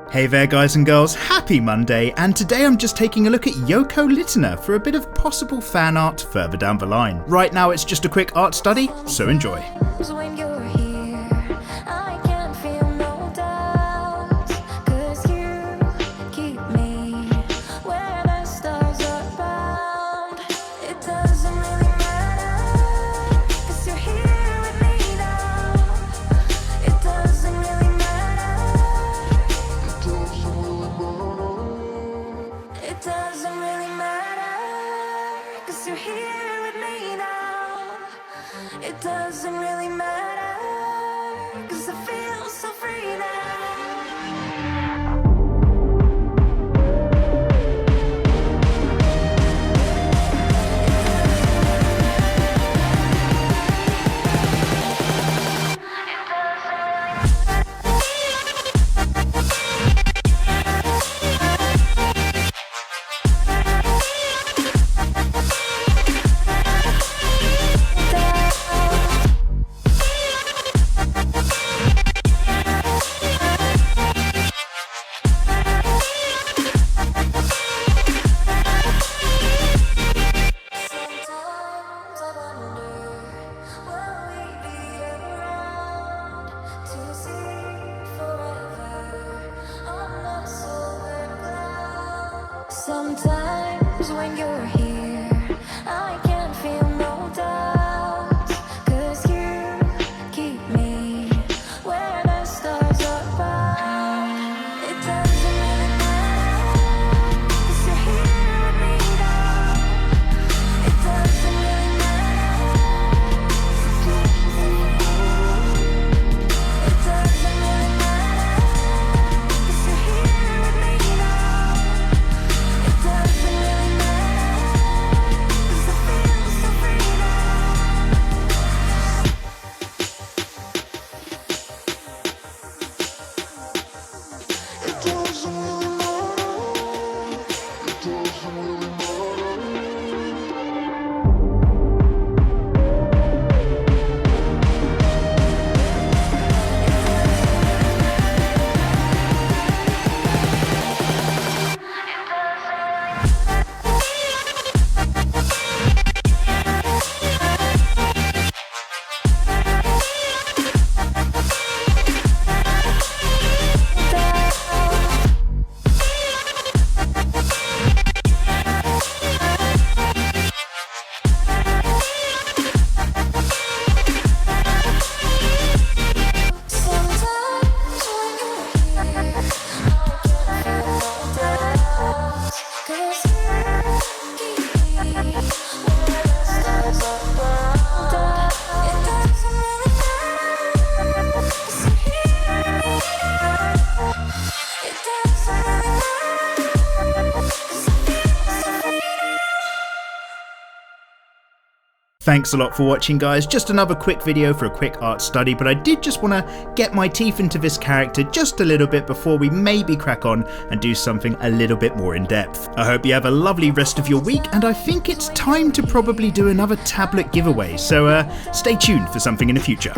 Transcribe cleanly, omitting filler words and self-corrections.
Hey there guys and girls, happy Monday, and today I'm just taking a look at Yoko Littner for a bit of possible fan art further down the line. Right now it's just a quick art study, so enjoy. It doesn't really matter, 'cause I feel so free now. Sometimes when you're here, I can't feel no doubt, 'cause you keep me where the stars are bound. It doesn't really matter, 'cause you're here with me now. It doesn't really matter. It doesn't really matter, 'cause you're here with me now. It doesn't really matter, 'cause I feel so free now. It doesn't really matter. It doesn't really matter. Thanks a lot for watching guys, just another quick video for a quick art study, but I did just want to get my teeth into this character just a little bit before we maybe crack on and do something a little bit more in depth. I hope you have a lovely rest of your week, and I think it's time to probably do another tablet giveaway, so stay tuned for something in the future.